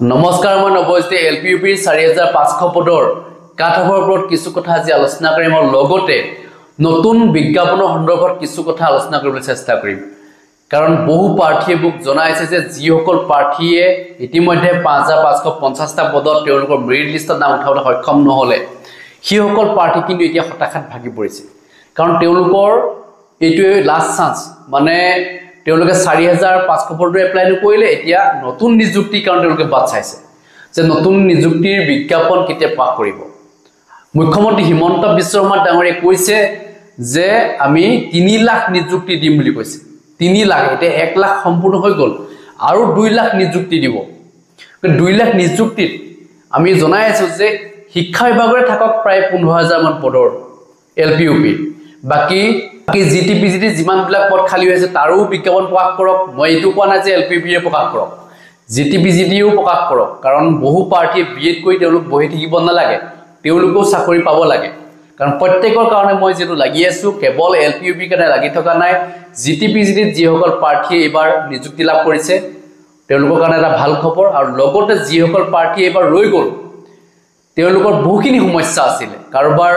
নমস্কাৰ মই নৱজ্যোতি এলপিইউপিৰ 4500 পদৰ কাঠফৰ ওপৰত কিছু কথা আজি আলোচনা কৰিম আৰু লগতে নতুন বিজ্ঞাপনৰ সন্দৰ্ভত কিছু কথা আলোচনা কৰিবলৈ চেষ্টা কৰিম কাৰণ বহু প্ৰাৰ্থীয়ে মোক জনাইছে যে যিসকল প্ৰাৰ্থীয়ে ইতিমধ্যে 5550টা পদত তেওঁলোকৰ মেৰিট লিষ্টত নাম উঠাবলৈ সক্ষম নহলে সেইসকল প্ৰাৰ্থী কিন্তু এতিয়া হতাশাত ভাগি পৰিছে কাৰণ তেওঁলোকৰ এইটোৱে লাষ্ট চান্স মানে তেওঁলোকে 4500 পদৰ এপ্লাই নকৰিলে এতিয়া নতুন নিযুক্তি কাৰণ তেওঁলোকে বাদ চাইছে যে নতুন নিযুক্তিৰ বিজ্ঞাপন কেতিয়া প্ৰকাশ কৰিব মুখ্যমন্ত্ৰী হিমন্ত বিশ্ব শৰ্মা ডাঙৰীয়ে কৈছে যে আমি 3 লাখ নিযুক্তি দিম বুলি কৈছে 3 লাখ এতিয়া 1 লাখ সম্পূৰ্ণ হৈ গল আৰু 2 লাখ নিযুক্তি দিব 2 লাখ নিযুক্তিত আমি জনাই আছো যে শিক্ষা বিভাগৰে থাকক প্ৰায় 15000 মান পদৰ এলপিইউপি বাকি জিটিপিজিটি যিমান বিলাক পদ খালি হৈছে তাৰো বিজ্ঞাপন প্ৰকাশ কৰক মই এইটো কোৱা নাই যে এলপিইউপিয়ে প্ৰকাশ কৰক জিটিপিজিটিও প্ৰকাশ কৰক কাৰণ বহু পাৰ্টিয়ে বিএড কৰি তেওঁলোক বহি থাকিব নালাগে তেওঁলোকও চাকৰি পাব লাগে কাৰণ প্ৰত্যেকৰ কাৰণে মই যেটো লাগি আছো কেৱল এলপিইউপি কাৰণে লাগি থকা নাই জিটিপিজিটিত যিসকল প্ৰাৰ্থীয়ে এবাৰ নিযুক্তি লাভ কৰিছে তেওঁলোকৰ কাৰণে এটা ভাল খবৰ আৰু লগতে যিসকল প্ৰাৰ্থীয়ে এবাৰ ৰৈ গল তেওঁলোকৰ বহুখিনি সমস্যা আছিল কাৰোবাৰ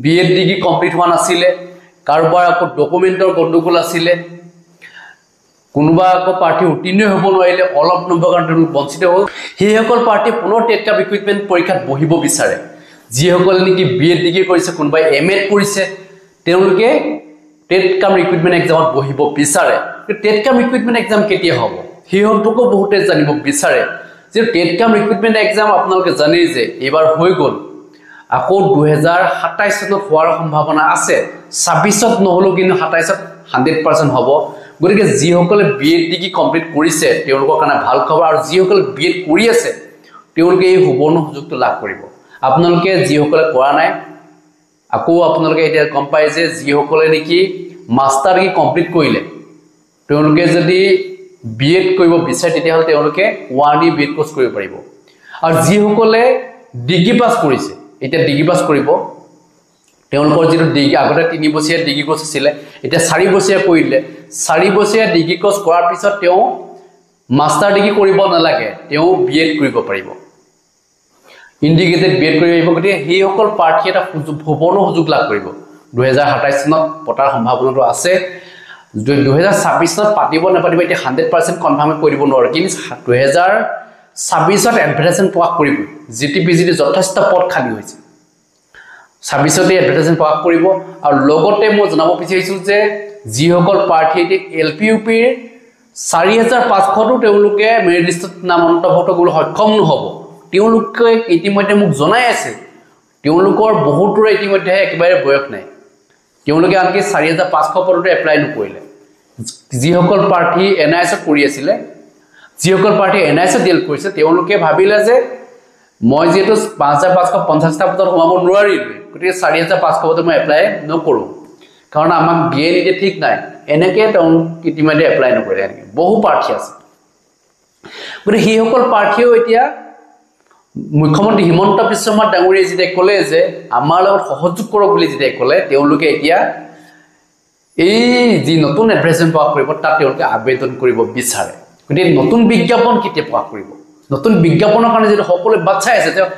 বিএড ডিগ্ৰী কমপ্লিট হোৱা নাছিল কাৰোবাৰ আকৌ ডকুমেন্টৰ গণ্ডগোল আছিল কোনোবা আকৌ প্ৰাৰ্থী উত্তীৰ্ণ হ'ব নোৱাৰিলে অলপ নম্বৰ কাৰণে বঞ্চিত হ'ল সেইসকল প্ৰাৰ্থী পুনৰ টেট কাপ ইকুইপমেন্ট পৰীক্ষাত বহিব বিচাৰে যিসকল নেকি বিএড ডিগ্ৰী কৰিছে কোনোবাই এমএড কৰিছে তেওঁলোকে টেট কাপ ইকুইপমেন্ট এক্সামত বহিব বিচাৰে টেট কাপ ইকুইপমেন্ট এক্সাম কেতিয়া হ'ব সেই সম্পৰ্ক বহুতে জানিব বিচাৰে যে টেট কাপ ইকুইপমেন্ট এক্সাম আপোনালোকে জানেই যে এবাৰ হৈ গল আকৌ 2027 চনত হোৱাৰ সম্ভাৱনা আছে 26ত নহলো কিন্তু 27ত 100% হ'ব গতিকে যিসকলে বিএড ডিগ্ৰী কমপ্লিট কৰিছে তেওঁলোকৰ কাৰণে ভাল খবৰ আৰু যিসকলে বিএড কৰি আছে তেওঁলোকে এই সুবৰ্ণ সুযোগটো লাভ কৰিব আপোনালোকে যিসকলে কৰা নাই আকৌ আপোনালোকে এতিয়া গম পাই যে যিসকলে নেকি মাষ্টাৰ ডিগ্ৰী কমপ্লিট কৰিলে তেওঁলোকে যদি বিএড কৰিব বিচাৰে তেতিয়াহ'লে তেওঁলোকে 1 ইয়াৰ বিএড কোৰ্স কৰিব পাৰিব আৰু যিসকলে ডিগ্ৰী পাছ কৰিছে এতিয়া ডিগ্ৰী পাছ কৰিব তেওঁলোকৰ যেটো ডিগ্ৰী আগতে 3 বছৰীয়া ডিগ্ৰী কোৰ্স আছিল এতিয়া 4 বছৰীয়া কৰিলে 4 বছৰীয়া ডিগ্ৰী কোৰ্স কৰাৰ পিছত তেওঁ মাষ্টাৰ ডিগ্ৰী কৰিব নালাগে তেওঁ বিএড কৰিব পাৰিব ইন্টিগ্ৰেটেড বিএড কৰিব পাৰিব গতিকে সেইসকল প্ৰাৰ্থী এটা সুবৰ্ণ সুযোগ লাভ কৰিব 2027 চনত পতাৰ সম্ভাৱনাটো আছে 2026 চনত পাতিব নাপাতিব এতিয়া 100% কনফাৰ্ম কৰিব নোৱাৰে কিন্তু 2026ত এডভাৰটাইজমেন্ট প্ৰকাশ কৰিব জিটিপিজিটি যথেষ্ট পদ খালি হৈছে 26তে এডভাৰটাইজমেন্ট প্ৰকাশ কৰিব আৰু লগতে মই জনাব বিচাৰিছো যে যিসকল প্ৰাৰ্থী এলপিইউপিৰ 4500টো তেওঁলোকে মেৰিট লিষ্টত নাম অন্তৰ্ভুক্ত কৰিবলৈ সক্ষম নহব তেওঁলোকে ইতিমধ্যে মোক জনাই আছে তেওঁলোকৰ বহুতৰে ইতিমধ্যে একেবাৰে বয়স নাই তেওঁলোকে আনকি 4500 পদতে এপ্লাই নকৰিলে যিসকল প্ৰাৰ্থী এনআইএছত কৰি আছিল যিসকল প্ৰাৰ্থী এনআইএছত ডিল কৰিছে তেওঁলোকে ভাবিলে যে মই যেটো 5550টা পদত সোমাব নোৱাৰিলো গতিকে 4500 পদত মই এপ্লাই নকৰো কাৰণ আমাক বিএড নিদিয়ে ঠিক নাই এনেকে তেওঁ ইতিমধ্যে এপ্লাই নকৰে বহু প্ৰাৰ্থী আছে গতিকে সেইসকল প্ৰাৰ্থীও এতিয়া মুখ্যমন্ত্ৰী হিমন্ত বিশ্ব শৰ্মা ডাঙৰীয়ে যেতিয়া ক'লে যে আমাৰ লগত সহযোগ কৰক বুলি যেতিয়া ক'লে তেওঁলোকে এতিয়া এই যি নতুন এডভাৰটাইজমেন্ট প্ৰকাশ কৰিব তাত তেওঁলোকে আবেদন কৰিব বিচাৰে গতিকে নতুন বিজ্ঞাপন কেতিয়া প্ৰকাশ কৰিব নতুন বিজ্ঞাপনৰ কাৰণে যেটো সকলোৱে বাচ্চাই আছে তেওঁ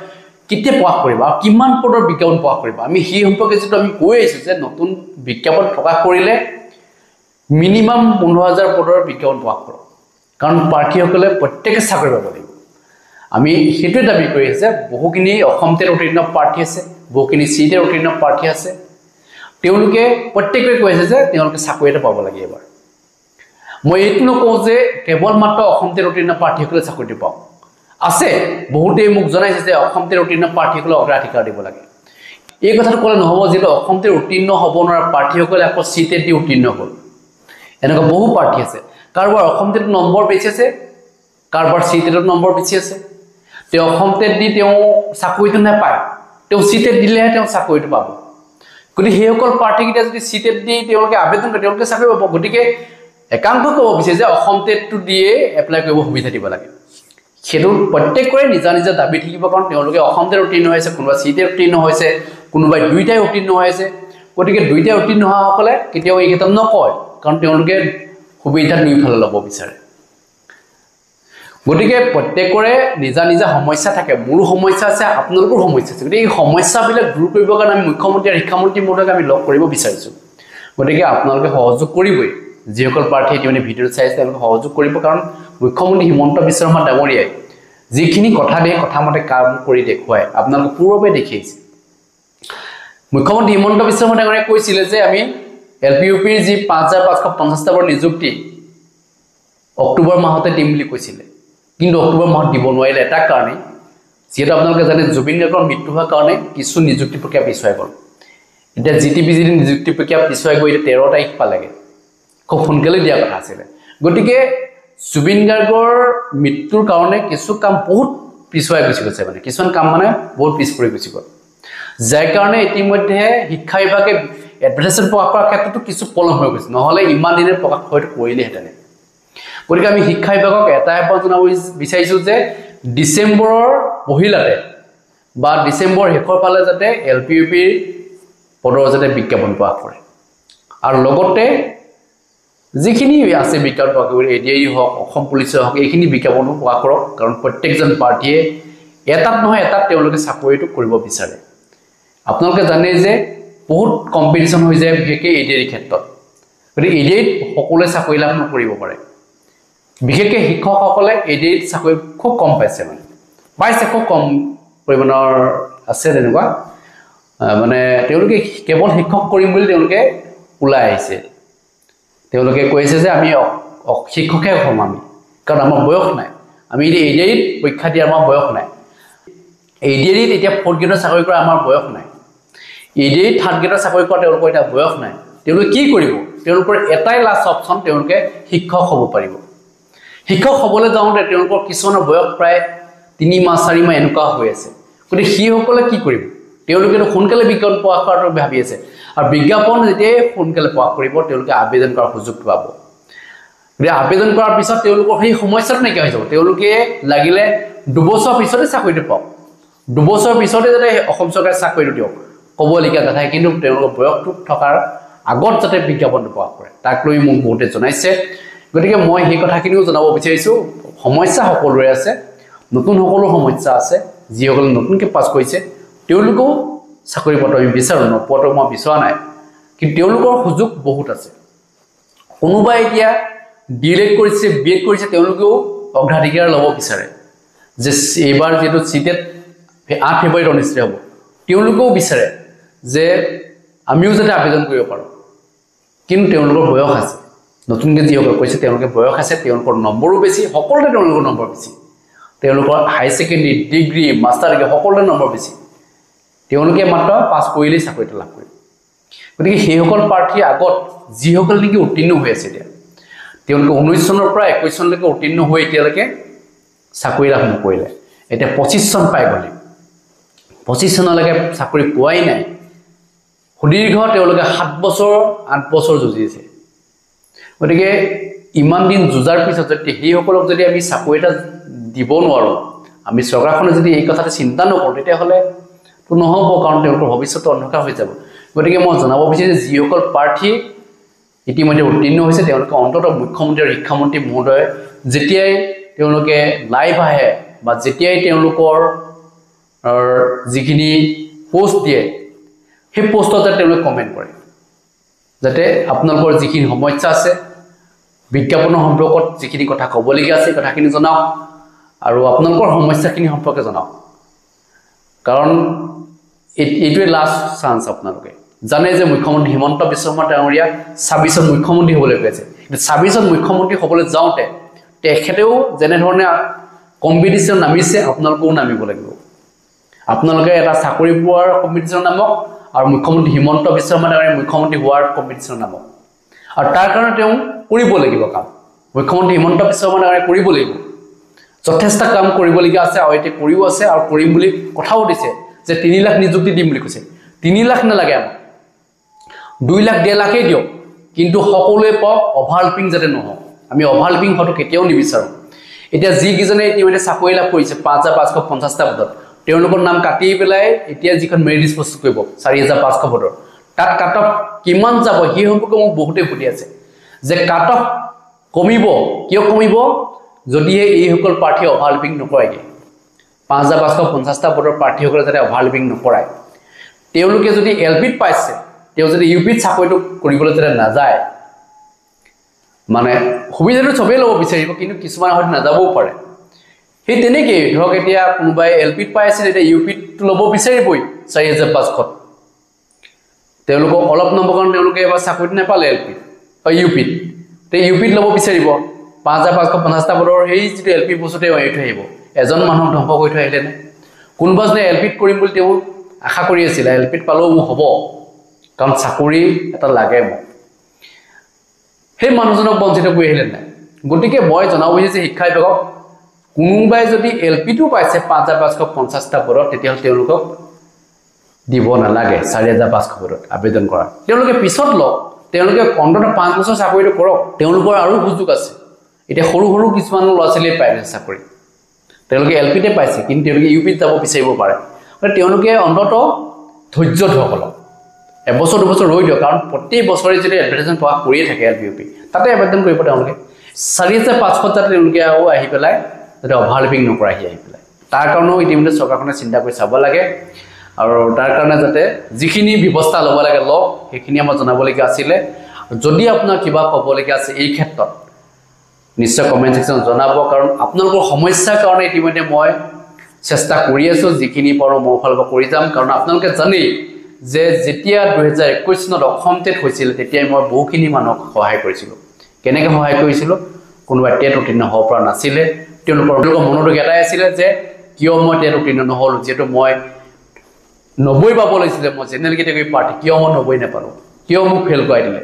কেতিয়া প্ৰকাশ কৰিব আৰু কিমান পদৰ বিজ্ঞাপন প্ৰকাশ কৰিব আমি সেই সম্পৰ্কে যেটো আমি কৈ আছো যে নতুন বিজ্ঞাপন প্ৰকাশ কৰিলে মিনিমাম 15000 পদৰ বিজ্ঞাপন প্ৰকাশ কৰক কাৰণ প্ৰাৰ্থীসকলে প্ৰত্যেকে চাকৰি পাব লাগিব আমি হেতু দাবী কৰি আছে বহুখিনি অসমতে উত্তীৰ্ণ প্ৰাৰ্থী আছে বহুখিনি সিটে উত্তীৰ্ণ প্ৰাৰ্থী আছে তেওঁলোকে প্ৰত্যেকৰে কৈ আছে যে তেওঁলোকে চাকৰি এটা পাব লাগে এবাৰ মই এইটো নকওঁ যে কেৱল মাত্ৰ অসমতে উত্তীৰ্ণ প্ৰাৰ্থীসকলে চাকৰি পাওক আছে বহুতে মোক জনাইছে যে অসমতে উত্তীৰ্ণ প্ৰাৰ্থীসকলে অগ্ৰাধিকাৰ দিব লাগে এই কথাটো ক'লে নহব যে অসমতে উত্তীৰ্ণ হ'ব নোৱাৰা প্ৰাৰ্থীসকলে আকৌ সিটে দি উত্তীৰ্ণ হ'ল এনেকুৱা বহু প্ৰাৰ্থী আছে কাৰোবাৰ অসমতে নম্বৰ বেছি আছে কাৰোবাৰ সিটেত নম্বৰ বেছি আছে তেওঁ অসমতে দি তেওঁ চাকৰিটো নাপায় তেওঁ সিটেত দিলেহে তেওঁ চাকৰিটো পাব গতিকে সেইসকল প্ৰাৰ্থীকেইটা যদি সিটেত দি তেওঁলোকে আবেদন কৰে তেওঁলোকে চাকৰি পাব গতিকে একাংশ ক'ব বিচাৰে যে অসমতেটো দিয়ে এপ্লাই কৰিব সুবিধা দিব লাগে সেটো প্ৰত্যেকৰে নিজা নিজা দাবী থাকিব কাৰণ তেওঁলোকে অসমতে উত্তীৰ্ণ হৈছে কোনোবা সিটে উত্তীৰ্ণ হৈছে কোনোবাই দুইটাই উত্তীৰ্ণ হৈছে গতিকে দুইটাই উত্তীৰ্ণ হোৱা সকলে কেতিয়াও এই কথা নকয় কাৰণ তেওঁলোকে সুবিধা দুইফালে ল'ব বিচাৰে গতিকে প্ৰত্যেকৰে নিজা নিজা সমস্যা থাকে মোৰো সমস্যা আছে আপোনালোকৰ সমস্যা আছে গতিকে এই সমস্যাবিলাক দূৰ কৰিবৰ কাৰণে আমি মুখ্যমন্ত্ৰী আৰু শিক্ষামন্ত্ৰী মহোদয়ক আমি লগ কৰিব বিচাৰিছোঁ গতিকে আপোনালোকে সহযোগ কৰিবই যিসকল প্ৰাৰ্থী ইতিমধ্যে ভিডিঅ' চাইছে তেওঁলোকে সহযোগ কৰিব কাৰণ মুখ্যমন্ত্ৰী হিমন্ত বিশ্ব শৰ্মা ডাঙৰীয়াই যিখিনি কথা দিয়ে কথা মতে কাম কৰি দেখুৱায় আপোনালোকে পূৰ্বে দেখিছে মুখ্যমন্ত্ৰী হিমন্ত বিশ্ব শৰ্মা ডাঙৰীয়াই কৈছিলে যে আমি এলপিইউপিৰ যি 5550টা বৰ নিযুক্তি অক্টোবৰ মাহতে দিম বুলি কৈছিলে কিন্তু অক্টোবৰ মাহত দিব নোৱাৰিলে এটা কাৰণে যেটা আপোনালোকে জানে জুবিন গাৰ্গৰ মৃত্যু হোৱাৰ কাৰণে কিছু নিযুক্তি প্ৰক্ৰিয়া পিছুৱাই গ'ল এতিয়া জিটিপিজি নিযুক্তি প্ৰক্ৰিয়া পিছুৱাই গৈ 13 তাৰিখ পালেগে খুব সোনকালে দিয়া কথা আছিল গতিকে জুবিন গাৰ্গৰ মৃত্যুৰ কাৰণে কিছু কাম বহুত পিছুৱাই গৈছে মানে কিছুমান কাম মানে বহুত পিছ পৰি গৈছে যাৰ কাৰণে ইতিমধ্যে শিক্ষা বিভাগে এডভাৰটাইজমেণ্ট প্ৰকাশ কৰাৰ ক্ষেত্ৰতো কিছু পলম হৈ গৈছে নহলে ইমান দিনে প্ৰকাশ হয়তো কৰিলেহেঁতেন গতিকে আমি শিক্ষা বিভাগক এটা আহ্বান জনাব বিচাৰিছো যে ডিসেম্বৰৰ পহিলাতে বা ডিসেম্বৰ শেষৰ ফালে যাতে এলপিইউপিৰ পদৰ যাতে বিজ্ঞাপন প্ৰকাশ কৰে আৰু লগতে যিখিনি আছে বিজ্ঞাপন প্ৰকাশ কৰে এডিআই হওক অসম পুলিচৰ হওক এইখিনি বিজ্ঞাপন প্ৰকাশ কৰক কাৰণ প্ৰত্যেকজন পাৰ্টিয়ে এটাত নহয় এটাত তেওঁলোকে চাকৰিটো কৰিব বিচাৰে আপোনালোকে জানে যে বহুত কম্পিটিশন হৈ যায় বিশেষকৈ এডিআইৰ ক্ষেত্ৰত গতিকে এডিআইত সকলোৱে চাকৰি লাভ নকৰিব পাৰে বিশেষকৈ শিক্ষকসকলে এডিআইত চাকৰি খুব কম পাইছে মানে পাইছে খুব কম পৰিমাণৰ আছে তেনেকুৱা মানে তেওঁলোকে কেৱল শিক্ষক কৰিম বুলি তেওঁলোকে ওলাই আহিছে তেওঁলোকে কৈছে যে আমি শিক্ষকহে হ'ম আমি কাৰণ আমাৰ বয়স নাই আমি এডিআইত পৰীক্ষা দিয়া আমাৰ বয়স নাই এডিআইত এতিয়া 4th গ্ৰেডৰ চাকৰি কৰা আমাৰ বয়স নাই এডিআইত 3rd গ্ৰেডৰ চাকৰি কৰা তেওঁলোকৰ এটা বয়স নাই তেওঁলোকে কি কৰিব তেওঁলোকৰ এটাই লাষ্ট অপচন তেওঁলোকে শিক্ষক হ'ব পাৰিব শিক্ষক হ'বলৈ যাওঁতে তেওঁলোকৰ কিছুমানৰ বয়স প্ৰায় 3 মাহ 4 মাহ এনেকুৱা হৈ আছে গতিকে সেইসকলে কি কৰিব তেওঁলোকে সোনকালে বিজ্ঞাপন প্ৰকাশ কৰাটো ভাবি আছে আৰু বিজ্ঞাপন যেতিয়া সোনকালে প্ৰকাশ কৰিব তেওঁলোকে আবেদন কৰাৰ সুযোগ পাব গতিকে আবেদন কৰাৰ পিছত তেওঁলোকৰ সেই সমস্যাটো নাইকিয়া হৈ যাব তেওঁলোকে লাগিলে 2 বছৰ পিছতে চাকৰিটো পাওক 2 বছৰ পিছতে যাতে অসম চৰকাৰে চাকৰিটো দিয়ক ক'বলগীয়া কথা কিন্তু তেওঁলোকৰ বয়সটো থকাৰ আগত যাতে বিজ্ঞাপনটো প্ৰকাশ কৰে তাক লৈ মোক বহুতে জনাইছে গতিকে মই সেই কথাখিনিও জনাব বিচাৰিছোঁ সমস্যা সকলোৰে আছে নতুন সকলো সমস্যা আছে যিসকলে নতুনকৈ পাছ কৰিছে তেওঁলোকেও চাকৰি পত্ৰ আমি বিচাৰোঁ নপত্ৰ মই বিচৰা নাই কিন্তু তেওঁলোকৰ সুযোগ বহুত আছে কোনোবাই এতিয়া ডিএলএড কৰিছে বিএড কৰিছে তেওঁলোকেও অগ্ৰাধিকাৰ ল'ব বিচাৰে যে এইবাৰ যেটো সিটেট 8 ফেব্ৰুৱাৰীত অনুষ্ঠিত হ'ব তেওঁলোকেও বিচাৰে যে আমিও যাতে আবেদন কৰিব পাৰোঁ কিন্তু তেওঁলোকৰ বয়স আছে নতুনকৈ যিসকলে কৈছে তেওঁলোকে বয়স আছে তেওঁলোকৰ নম্বৰো বেছি সকলোতে তেওঁলোকৰ নম্বৰ বেছি তেওঁলোকৰ হাই সেকেন্ডাৰী ডিগ্ৰী মাষ্টাৰ ডিগ্ৰী সকলোতে নম্বৰ বেছি তেওঁলোকে মাত্ৰ পাছ কৰিলেই চাকৰিটো লাভ কৰিব গতিকে সেইসকল প্ৰাৰ্থীৰ আগত যিসকল নেকি উত্তীৰ্ণ হৈ আছে এতিয়া তেওঁলোকে 19 চনৰ পৰা 21 চনলৈকে উত্তীৰ্ণ হৈ এতিয়ালৈকে চাকৰি লাভ নকৰিলে এতিয়া 25 চন পাই গ'লে 25 চনলৈকে চাকৰি পোৱাই নাই সুদীৰ্ঘ তেওঁলোকে 7 বছৰ 8 বছৰ যুঁজিছে গতিকে ইমান দিন যুঁজাৰ পিছত যদি সেইসকলক যদি আমি চাকৰি এটা দিব নোৱাৰোঁ আমি চৰকাৰখনে যদি এই কথাটো চিন্তা নকৰোঁ তেতিয়াহ'লে তো নহ'ব কাৰণ তেওঁলোকৰ ভৱিষ্যত অন্ধকাৰ হৈ যাব গতিকে মই জনাব বিচাৰিছোঁ যিসকল প্ৰাৰ্থী ইতিমধ্যে উত্তীৰ্ণ হৈছে তেওঁলোকে অন্ততঃ মুখ্যমন্ত্ৰী আৰু শিক্ষামন্ত্ৰী মহোদয় যেতিয়াই তেওঁলোকে লাইভ আহে বা যেতিয়াই তেওঁলোকৰ যিখিনি পোষ্ট দিয়ে সেই পোষ্টত তেওঁলোকে কমেণ্ট কৰে যাতে আপোনালোকৰ যিখিনি সমস্যা আছে বিজ্ঞাপনৰ সম্পৰ্কত যিখিনি কথা ক'বলগীয়া আছে কথাখিনি জনাওক আৰু আপোনালোকৰ সমস্যাখিনি সম্পৰ্কে জনাওক কাৰণ এইটোৱে লাষ্ট চান্স আপোনালোকে জানে যে মুখ্যমন্ত্ৰী হিমন্ত বিশ্ব শৰ্মা ডাঙৰীয়া 26ত মুখ্যমন্ত্ৰী হ'বলৈ গৈছে কিন্তু 26ত মুখ্যমন্ত্ৰী হ'বলৈ যাওঁতে তেখেতেও যেনেধৰণে কম্পিটিশ্যন নামিছে আপোনালোকেও নামিব লাগিব আপোনালোকে এটা চাকৰি পোৱাৰ কম্পিটিশ্যন নামক আৰু মুখ্যমন্ত্ৰী হিমন্ত বিশ্ব শৰ্মা ডাঙৰীয়া মুখ্যমন্ত্ৰী হোৱাৰ কম্পিটিশ্যন নামক আৰু তাৰ কাৰণে তেওঁ কৰিব লাগিব কাম মুখ্যমন্ত্ৰী হিমন্ত বিশ্ব শৰ্মা ডাঙৰীয়া কৰিব লাগিব যথেষ্ট কাম কৰিবলগীয়া আছে আৰু এতিয়া কৰিও আছে আৰু কৰিম বুলি কথাও দিছে যে 3 লাখ নিযুক্তি দিম বুলি কৈছে 3 লাখ নালাগে আমাক 2 লাখ 1.5 লাখেই দিয়ক কিন্তু সকলোৱে পাওক অভাৰল্পিং যাতে নহওক আমি অভাৰল্পিং হয়তো কেতিয়াও নিবিচাৰোঁ এতিয়া যিকেইজনে ইতিমধ্যে চাকৰি লাভ কৰিছে 5550টা পদত তেওঁলোকৰ নাম কাটি পেলাই এতিয়া যিখন মেৰিট লিষ্ট প্ৰস্তুত কৰিব 4500 পদৰ তাত কাট অফ কিমান যাব সেই সম্পৰ্কে মোক বহুতে সুধি আছে যে কাট অফ কমিব কিয় কমিব যদিহে এইসকল প্ৰাৰ্থী অভাৰলেপিং নকৰেগৈ 5550টা পদৰ প্ৰাৰ্থীসকলে যাতে অভাৰলেপিং নকৰায় তেওঁলোকে যদি এলপিত পাইছে তেওঁ যদি ইউপিত চাকৰিটো কৰিবলৈ যাতে নাযায় মানে সুবিধাটো চবেই ল'ব বিচাৰিব কিন্তু কিছুমান হয়তো নাযাবও পাৰে সেই তেনেকেই ধৰক এতিয়া কোনোবাই এলপিত পাই আছে তেতিয়া ইউপিত ল'ব বিচাৰিবই 4500 তেওঁলোকক অলপ নম্বৰ কাৰণ তেওঁলোকে এবাৰ চাকৰিত নাপালে এলপিত বা ইউপিত তে ইউপিত ল'ব বিচাৰিব 5550টা পদৰ সেই যিটো এলপি বস্তুতে এৰি থৈ আহিব এজন মানুহ ধ্বংস কৰি থৈ আহিলে নে কোনোবাজনে এলপিত কৰিম বুলি তেওঁ আশা কৰি আছিল এলপিত পালেও মোৰ হ'ব কাৰণ চাকৰি এটা লাগে মোক সেই মানুহজনক বঞ্চিত কৰি আহিলে নাই গতিকে মই জনাব বিচাৰিছো শিক্ষা বিভাগক কোনোবাই যদি এলপিটো পাইছে 5550টা পদত তেতিয়া তেওঁলোকক দিব নালাগে 4500 পদত আবেদন কৰা তেওঁলোকে পিছত লওক তেওঁলোকে অন্তত 5 বছৰ চাকৰিটো কৰক তেওঁলোকৰ আৰু সুযোগ আছে এতিয়া সৰু সৰু কিছুমান ল'ৰা-ছোৱালীয়ে পায় চাকৰি তেওঁলোকে এলপিতে পাইছে কিন্তু তেওঁলোকে ইউপিত যাব বিচাৰিব পাৰে মানে তেওঁলোকে অন্তত ধৈৰ্য ধৰক অলপ এবছৰ দুবছৰ ৰৈ দিয়ক কাৰণ প্ৰতি বছৰে যদি এডভাৰটাইজমেণ্ট প্ৰকাশ কৰিয়ে থাকে এলপিউপি তাতে আবেদন কৰিব তেওঁলোকে 4500 তাতে তেওঁলোকে আৰু আহি পেলাই যাতে অভাৰলেপিং নকৰা আহি পেলাই তাৰ কাৰণেও ইতিমধ্যে চৰকাৰখনে চিন্তা কৰি চাব লাগে আৰু তাৰ কাৰণে যাতে যিখিনি ব্যৱস্থা ল'ব লাগে লওক সেইখিনি আমাৰ জনাবলগীয়া আছিলে যদি আপোনাৰ কিবা ক'বলগীয়া আছে এই ক্ষেত্ৰত নিশ্চয় কমেন্ট সেকশনত জনাব কাৰণ আপোনালোকৰ সমস্যাৰ কাৰণে ইতিমধ্যে মই চেষ্টা কৰি আছো যিখিনি পাৰো মই ফালবা কৰি যাম কাৰণ আপোনালোকে জানেই যে যেতিয়া 2021 চনত অসমতে হৈছিল তেতিয়া মই বহুখিনি মানুহক সহায় কৰিছিলো কেনেকৈ সহায় কৰিছিলো কোনোবা টেট উত্তীৰ্ণ হ'ব পৰা নাছিলে তেওঁলোকৰ মনোযোগ এটাই আছিল যে কিয় মই টেট উত্তীৰ্ণ নহ'ল যেটো মই 90 পাব লাগিছিল মই জেনেৰেল কেটেগৰী পাৰ্টি কিয় মই 90 নাপালো কিয় মোক ফেল কৰাই দিলে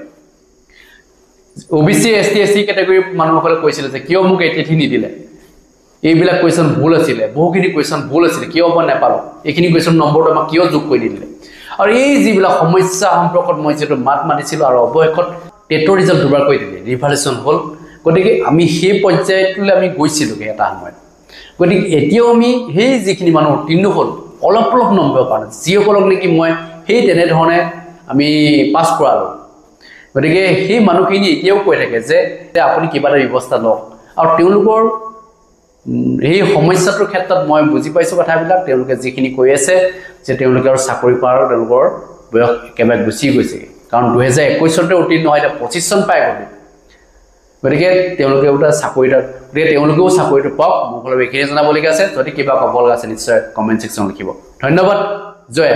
ওবিসি এসটি এসসি কেটেগৰী মানুহসকলে কৈছিল যে কিয় মোক এটিথি নিদিলে এইবিলাক কোৱেশ্চন ভুল আছিল বহুখিনি কোৱেশ্চন ভুল আছিল কিয় মই নাপালো এইখিনি কোৱেশ্চন নম্বৰটো আমাক কিয় যোগ কৰি দিলে আৰু এই যিবিলাক সমস্যা সম্পৰ্কত মই যেটো মাত মাতিছিল আৰু অৱশেষত টেটৰ ৰিজাল্ট দুবাৰ কৰি দিলে ৰিভালিউচন হ'ল গতিকে আমি সেই পৰ্যায়টোলৈ আমি গৈছিলো এটা সময়ত গতিকে এতিয়াও আমি সেই যিখিনি মানুহ উত্তীৰ্ণ হ'ল অলপ নম্বৰ পালে যিসকলক নেকি মই সেই তেনে ধৰণে আমি পাছ কৰালো গতিকে সেই মানুহখিনি এতিয়াও কৈ থাকে যে আপুনি কিবা এটা ব্যৱস্থা লওক আৰু তেওঁলোকৰ এই সমস্যাটোৰ ক্ষেত্ৰত মই বুজি পাইছো কথাবিলাক তেওঁলোকে যিখিনি কৈ আছে যে তেওঁলোকে আৰু চাকৰি পাৰ তেওঁলোকৰ বয়স একেবাৰে গুচি গৈছে কাৰণ 2021 চনতে উত্তীৰ্ণ হয় 25 চন পাই গ'ল গতিকে তেওঁলোকে উটা চাকৰিটা গতিকে তেওঁলোকেও চাকৰিটো পাওক মোৰ ফালৰ এইখিনি জনাবলগীয়া আছে যদি কিবা ক'বলগীয়া আছে নিশ্চয় কমেন্ট সেকশনত লিখিব ধন্যবাদ জয়